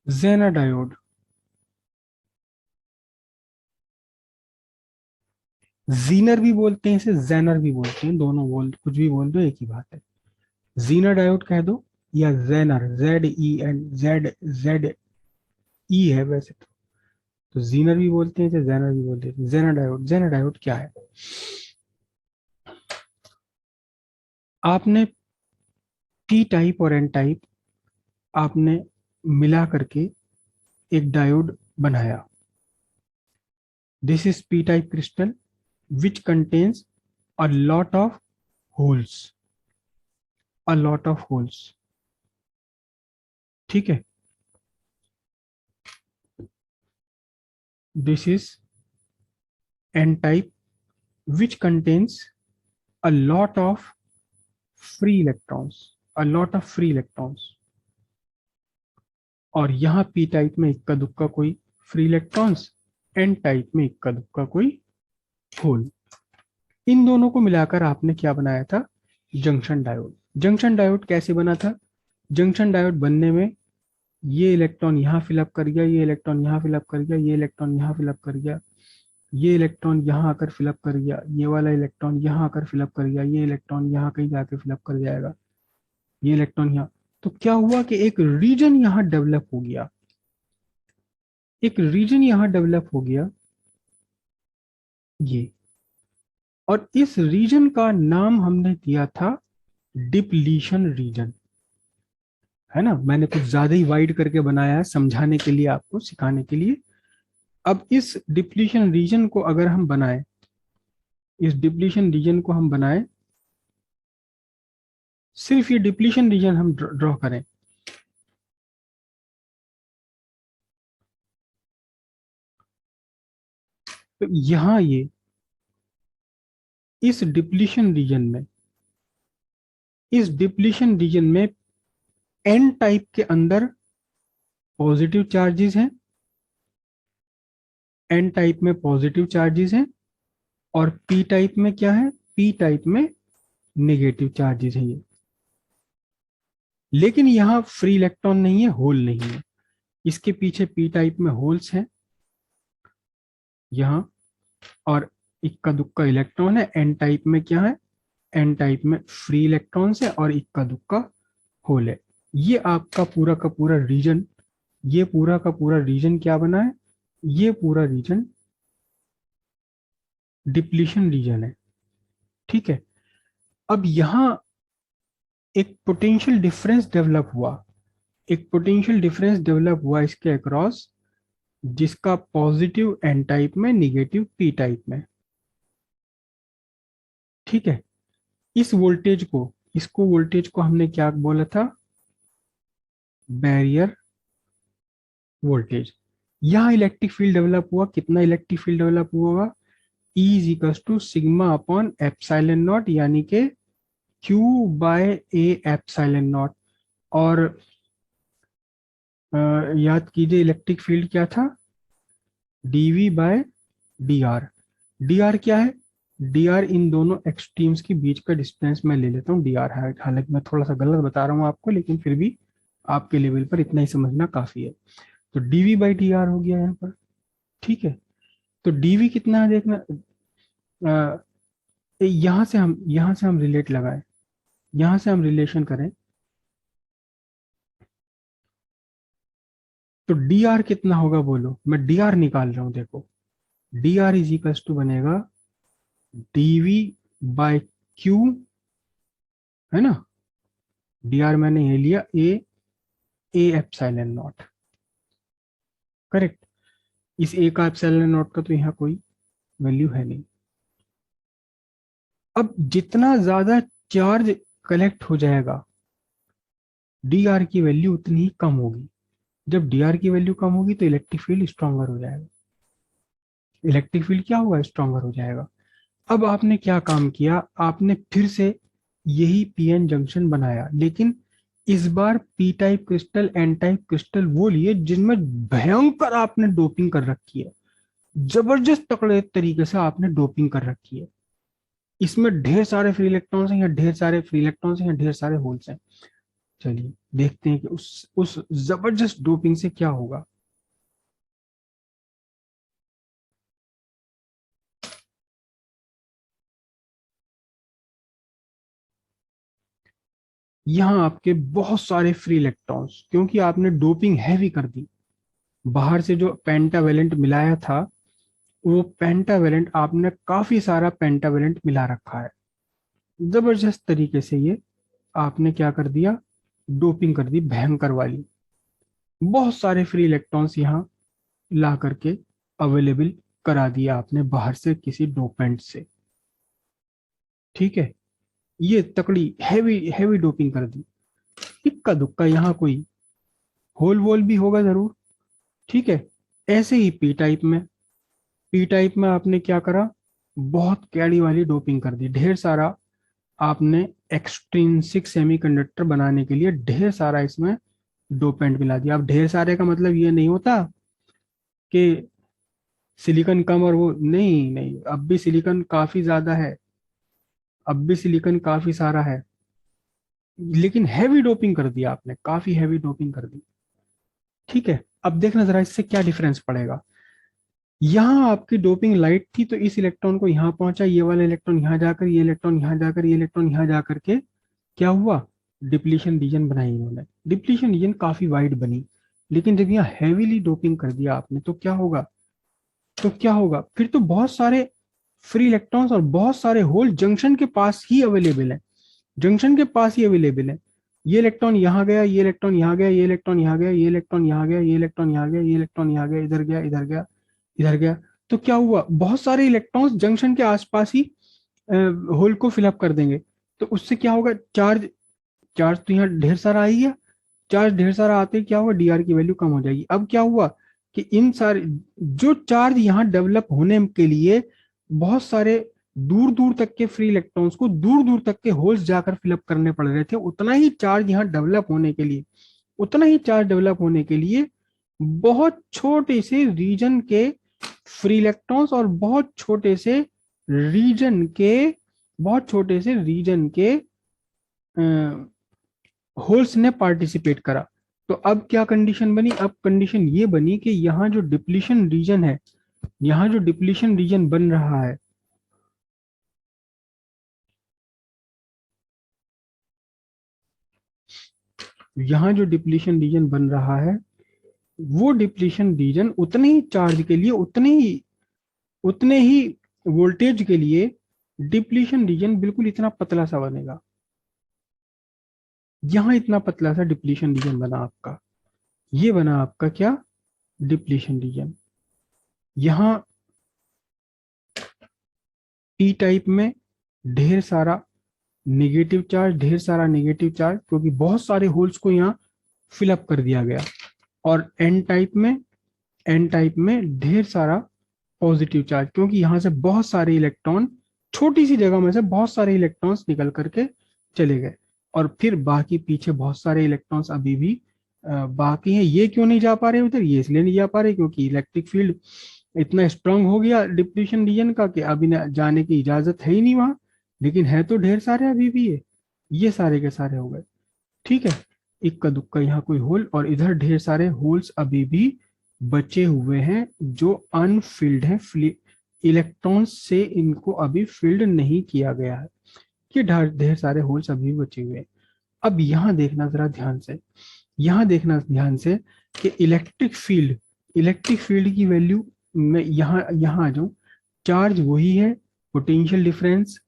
Jenner diode, Zener भी बोलते हैं इसे, जेनर भी बोलते हैं, दोनों बोल कुछ भी बोल दो एक ही बात है। जीनर डायोड कह दो या zener, Z E N, Z Z E है वैसे तो जीनर भी बोलते हैं, जेनर भी बोलते हैं। जेनर डायोड, जेनर डायोड क्या है? आपने पी टाइप और एन टाइप आपने मिला करके एक डायोड बनाया। This is P type crystal which contains a lot of holes, a lot of holes. ठीक है, this is an type which contains a lot of free electrons, a lot of free electrons। और यहाँ P type में इक्का दुक्का कोई free electrons, N type में इक्का दुक्का कोई होल। इन दोनों को मिलाकर आपने क्या बनाया था? Junction diode. जंक्शन डायोड कैसे बना था? जंक्शन डायोड बनने में ये इलेक्ट्रॉन यहाँ फिलअप कर गया, ये इलेक्ट्रॉन यहाँ फिलअप कर गया, ये इलेक्ट्रॉन यहाँ फिलअप कर गया, ये इलेक्ट्रॉन यहाँ आकर फिलअप कर गया, ये वाला इलेक्ट्रॉन यहाँ आकर फिलअप कर गया, ये इलेक्ट्रॉन यहाँ कहीं जाके फिलअप कर जाएगा, ये इलेक्ट्रॉन यहाँ। तो क्या हुआ कि एक रीजन यहाँ डेवलप हो गया, एक रीजन यहाँ डेवलप हो गया ये। और इस रीजन का नाम हमने दिया था डिप्लीशन रीजन, है ना। मैंने कुछ ज्यादा ही वाइड करके बनाया है समझाने के लिए, आपको सिखाने के लिए। अब इस डिप्लीशन रीजन को अगर हम बनाएं, इस डिप्लीशन रीजन को हम बनाएं, सिर्फ ये डिप्लीशन रीजन हम ड्रॉ करें, तो यहां ये इस डिप्लीशन रीजन में, इस डिप्लीशन रीजन में एन टाइप के अंदर पॉजिटिव चार्जेस हैं, एन टाइप में पॉजिटिव चार्जेस हैं, और पी टाइप में क्या है? पी टाइप में नेगेटिव चार्जेस हैं ये। लेकिन यहाँ फ्री इलेक्ट्रॉन नहीं है, होल नहीं है। इसके पीछे पी टाइप में होल्स हैं यहाँ, और इक्का दुक्का इलेक्ट्रॉन है। एन टाइप में क्या है? एन टाइप में फ्री इलेक्ट्रॉन्स है और इक्का दुक्का होल है। ये आपका पूरा का पूरा रीजन, ये पूरा का पूरा रीजन क्या बना है? ये पूरा रीजन डिप्लीशन रीजन है। ठीक है, अब यहां एक पोटेंशियल डिफरेंस डेवलप हुआ, एक पोटेंशियल डिफरेंस डेवलप हुआ इसके अक्रॉस, जिसका पॉजिटिव एन टाइप में, निगेटिव पी टाइप में। ठीक है, इस वोल्टेज को, इसको वोल्टेज को हमने क्या बोला था? Barrier voltage. यहां इलेक्ट्रिक फील्ड डेवलप हुआ। कितना इलेक्ट्रिक फील्ड डेवलप हुआ होगा? E is equal to sigma upon epsilon naught, यानी के Q by A epsilon naught. और याद कीजिए इलेक्ट्रिक फील्ड क्या था? dV bye dr। dr क्या है? dr इन दोनों एक्सट्रीम्स के बीच का डिस्टेंस मैं ले लेता हूँ dr है। हालांकि मैं थोड़ा सा गलत बता रहा हूँ आपको, लेकिन फिर भी आपके लेवल पर इतना ही समझना काफी है। तो dV बाई dr हो गया यहाँ पर। ठीक है, तो dV कितना है देखना। यहाँ से हम रिलेट लगाएं, यहाँ से हम रिलेशन करें, तो dr कितना होगा बोलो? मैं dr निकाल रहा हूँ, देखो dr इज इक्वल टू बनेगा dV बाय Q, है ना। dr मैंने ये लिया ए एप्सिलॉन नॉट, करेक्ट। इस ए का एप्सिलॉन नॉट का तो यहाँ कोई वैल्यू है नहीं। अब जितना ज्यादा चार्ज कलेक्ट हो जाएगा, dr की वैल्यू उतनी ही कम होगी। जब dr की वैल्यू कम होगी तो इलेक्ट्रिक फील्ड स्ट्रांगर हो जाएगा, इलेक्ट्रिक फील्ड क्या होगा? स्ट्रांगर हो जाएगा। अब आपने क्या काम किया? आपने फिर से यही पीएन जंक्शन बनाया, लेकिन इस बार P type crystal, N type crystal वो लिए जिनमें भयंकर आपने डोपिंग कर रखी है, जबरदस्त तकड़े तरीके से आपने डोपिंग कर रखी है। इसमें ढेर सारे फ्री इलेक्ट्रॉन्स हैं, या ढेर सारे फ्री इलेक्ट्रॉन्स हैं, या ढेर सारे होल्स हैं। चलिए देखते हैं कि उस जबरदस्त डोपिंग से क्या होगा। यहाँ आपके बहुत सारे फ्री इलेक्ट्रॉन्स, क्योंकि आपने डोपिंग हैवी कर दी, बाहर से जो पेंटावेलेंट मिलाया था, वो पेंटावेलेंट आपने काफी सारा पेंटावेलेंट मिला रखा है। जबरदस्त तरीके से ये आपने क्या कर दिया, डोपिंग कर दी भयंकर वाली। बहुत सारे फ्री इलेक्ट्रॉन्स यहाँ ला करके अवेलेबल करा दिया आपने बाहर से किसी डोपेंट से। ठीक है, ये तकड़ी हैवी हैवी डोपिंग कर दी। इक्का दुक्का यहाँ कोई होल वोल भी होगा जरूर। ठीक है, ऐसे ही पी टाइप में आपने क्या करा, बहुत कैडी वाली डोपिंग कर दी, ढेर सारा आपने एक्सट्रिंसिक सेमीकंडक्टर बनाने के लिए ढेर सारा इसमें डोपेंट मिला दिया। अब ढेर सारे का मतलब ये नहीं होता कि सिलिकॉन कम और वो नहीं नहीं, अब भी सिलिकॉन काफी ज्यादा है, अब भी सिलिकॉन काफी सारा है, लेकिन हैवी डोपिंग कर दिया आपने, काफी हैवी डोपिंग कर दी। ठीक है, अब देखना जरा इससे क्या डिफरेंस पड़ेगा। यहाँ आपकी डोपिंग लाइट थी तो इस इलेक्ट्रॉन को यहाँ पहुंचा, ये वाला इलेक्ट्रॉन यहाँ जाकर, ये इलेक्ट्रॉन यहाँ जाकर, ये इलेक्ट्रॉन यहाँ जाकर के क्या हुआ, डिप्लीशन रीजन बनाई इन्होंने। डिप्लीशन रीजन काफी वाइड बनी। लेकिन जब यहाँ हैवीली डोपिंग कर दिया आपने तो क्या होगा, तो क्या होगा फिर, तो बहुत सारे फ्री इलेक्ट्रॉन्स और बहुत सारे होल जंक्शन के पास ही अवेलेबल है, जंक्शन के पास ही अवेलेबल है। ये इलेक्ट्रॉन यहाँ गया, ये इलेक्ट्रॉन यहाँ गया, ये इलेक्ट्रॉन यहाँ गया, ये इलेक्ट्रॉन यहाँ गया, ये इलेक्ट्रॉन यहाँ गया, ये इलेक्ट्रॉन यहाँ गया, इधर गया, इधर गया, इधर गया। तो क्या हुआ, बहुत सारे इलेक्ट्रॉन्स जंक्शन के आसपास ही होल को फिलअप कर देंगे। तो उससे क्या होगा, चार्ज चार्ज तो यहाँ ढेर सारा आ ही गया, चार्ज ढेर सारा आते ही क्या होगा, डीआर की वैल्यू कम हो जाएगी। अब क्या हुआ कि इन सारे जो चार्ज यहाँ डेवलप होने के लिए बहुत सारे दूर दूर तक के फ्री इलेक्ट्रॉन्स को दूर दूर तक के होल्स जाकर फिलअप करने पड़ रहे थे, उतना ही चार्ज यहाँ डेवलप होने के लिए, उतना ही चार्ज डेवलप होने के लिए बहुत छोटे से रीजन के फ्री इलेक्ट्रॉन्स और बहुत छोटे से रीजन के होल्स ने पार्टिसिपेट करा। तो अब क्या कंडीशन बनी, अब कंडीशन ये बनी कि यहाँ जो डिप्लीशन रीजन है, यहाँ जो डिप्लीशन रीजन बन रहा है, यहाँ जो डिप्लीशन रीजन बन रहा है, वो डिप्लीशन रीजन उतने ही चार्ज के लिए, उतने ही वोल्टेज के लिए डिप्लीशन रीजन बिल्कुल इतना पतला सा बनेगा। यहाँ इतना पतला सा डिप्लीशन रीजन बना आपका, ये बना आपका क्या, डिप्लीशन रीजन। यहाँ पी टाइप में ढेर सारा नेगेटिव चार्ज, ढेर सारा नेगेटिव चार्ज, क्योंकि बहुत सारे होल्स को यहाँ फिलअप कर दिया गया। और एन टाइप में ढेर सारा पॉजिटिव चार्ज, क्योंकि यहाँ से बहुत सारे इलेक्ट्रॉन, छोटी सी जगह में से बहुत सारे इलेक्ट्रॉन्स निकल करके चले गए। और फिर बाकी पीछे बहुत सारे इलेक्ट्रॉन्स अभी भी बाकी हैं। ये क्यों नहीं जा पा रहे उधर, ये इसलिए नहीं जा पा रहे क्योंकि इलेक्ट्रिक फील्ड इतना स्ट्रांग हो गया डिप्लीशन रीजन का कि अभी जाने की इजाजत है ही नहीं वहां। लेकिन है तो ढेर सारे अभी भी है, ये सारे के सारे हो गए। ठीक है, इक्का दुक्का यहाँ कोई होल, और इधर ढेर सारे होल्स अभी भी बचे हुए हैं जो अनफिल्ड हैं, इलेक्ट्रॉन्स से इनको अभी फील्ड नहीं किया गया है। ये ढेर ढेर सारे होल्स अभी भी बचे हुए हैं। अब यहाँ देखना जरा ध्यान से, यहाँ देखना ध्यान से कि इलेक्ट्रिक फील्ड की वैल्यू, मैं यहाँ यहाँ आ जाऊं, चार्ज वही है, पोटेंशियल डिफरेंस,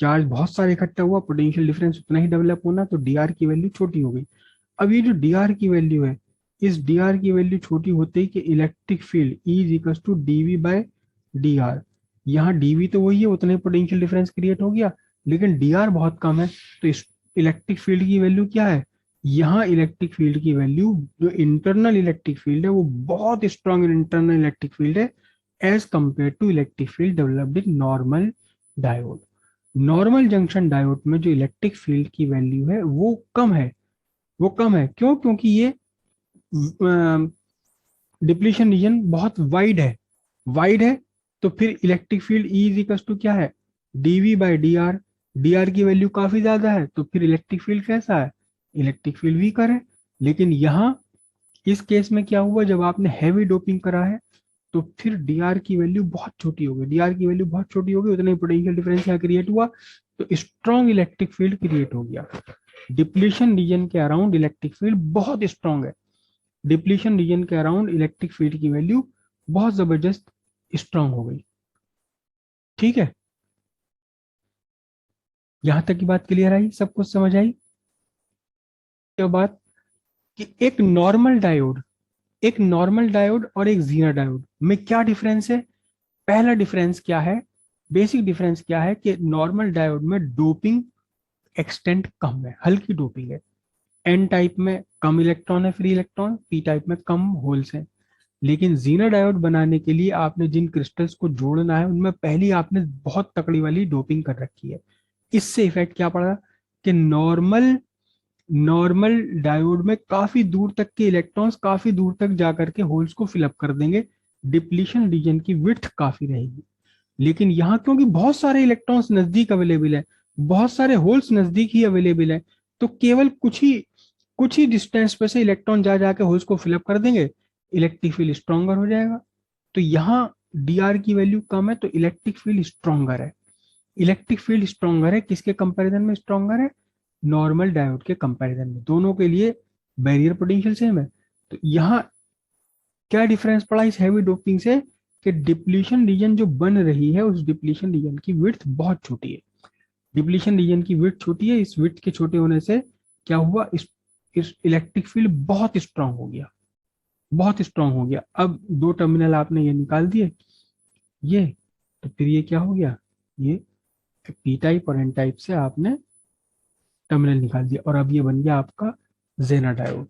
चार्ज बहुत सारे इकट्ठा हुआ, पोटेंशियल डिफरेंस उतना ही डेवलप होना, तो डीआर की वैल्यू छोटी हो गई। अब ये जो डीआर की वैल्यू है, इस डीआर की वैल्यू छोटी होते ही कि electric field E is equal to DV by DR, यहाँ डीवी तो वही है, उतना ही पोटेंशियल डिफरेंस क्रिएट हो गया, लेकिन डीआर बहुत कम है। तो इस इलेक्ट्रिक फील्ड की वैल्यू क्या है, यहाँ इलेक्ट्रिक फील्ड की वैल्यू, जो इंटरनल इलेक्ट्रिक फील्ड है वो बहुत स्ट्रॉन्ग इंटरनल इलेक्ट्रिक फील्ड है as compare to electric field developed in normal diode. Normal junction diode में जो इलेक्ट्रिक फील्ड की वैल्यू है वो कम है, वो कम है। क्यों, क्योंकि ये डिप्लीशन रीजन बहुत वाइड है। तो फिर electric field E is equal to क्या है, DV by D R, DR की वैल्यू काफी ज्यादा है तो फिर इलेक्ट्रिक फील्ड कैसा है, इलेक्ट्रिक फील्ड वीकर है। लेकिन यहाँ इस केस में क्या हुआ, जब आपने हैवी डोपिंग करा है तो फिर डीआर की वैल्यू बहुत छोटी हो गई, डीआर की वैल्यू बहुत छोटी हो गई, उतना ही पोटेंशियल डिफरेंस यहाँ क्रिएट हुआ, तो स्ट्रॉन्ग इलेक्ट्रिक फील्ड क्रिएट हो गया। डिप्लीशन रीजन के अराउंड इलेक्ट्रिक फील्ड बहुत स्ट्रॉन्ग है, डिप्लीशन रीजन के अराउंड इलेक्ट्रिक फील्ड की वैल्यू बहुत जबरदस्त स्ट्रॉन्ग हो गई। ठीक है, यहां तक की बात क्लियर आई, सब कुछ समझ आई। क्या बात कि एक नॉर्मल डायोड और एक जीना डायोड में क्या डिफरेंस है। पहला डिफरेंस क्या है, बेसिक डिफरेंस क्या है कि नॉर्मल डायोड में डोपिंग एक्सटेंट कम है, हल्की डोपिंग है। एन टाइप में कम इलेक्ट्रॉन है, फ्री इलेक्ट्रॉन, पी टाइप में कम होल्स हैं। लेकिन जीना डायोड बनाने के लिए आपने जिन क्रिस्टल्स को जोड़ना है उनमें पहली आपने बहुत तकड़ी वाली डोपिंग कर रखी है। इससे इफेक्ट क्या पड़ा कि नॉर्मल नॉर्मल डायोड में काफी दूर तक के इलेक्ट्रॉन्स काफी दूर तक जाकर के होल्स को फिलअप कर देंगे, डिप्लीशन रीजन की विड्थ काफी रहेगी। लेकिन यहाँ क्योंकि बहुत सारे इलेक्ट्रॉन्स नजदीक अवेलेबल है, बहुत सारे होल्स नजदीक ही अवेलेबल है, तो केवल कुछ ही डिस्टेंस पे से इलेक्ट्रॉन जा जाके होल्स को फिलअप कर देंगे, इलेक्ट्रिक फील्ड स्ट्रॉन्गर हो जाएगा। तो यहाँ डीआर की वैल्यू कम है तो इलेक्ट्रिक फील्ड स्ट्रॉन्गर है। इलेक्ट्रिक फील्ड स्ट्रॉन्गर है किसके कंपैरिजन में स्ट्रॉन्गर है, नॉर्मल डायोड के कंपैरिजन में, दोनों के लिए बैरियर पोटेंशियल सेम है। तो यहाँ क्या डिफरेंस पड़ा इस हैवी डोपिंग से कि डिप्लीशन रीजन जो बन रही है उस डिप्लीशन रीजन की विड्थ बहुत छोटी है। डिप्लीशन रीजन की विड्थ छोटी है, इस विड्थ के छोटे होने से क्या हुआ, इस इलेक्ट्रिक फील्ड बहुत स्ट्रांग हो गया, बहुत स्ट्रांग हो गया। अब दो टर्मिनल आपने ये निकाल दिए, ये, तो फिर ये क्या हो गया, ये पी टाइप और एन टाइप से आपने टर्मिनल निकाल दिया और अब ये बन गया आपका जेना डायोड।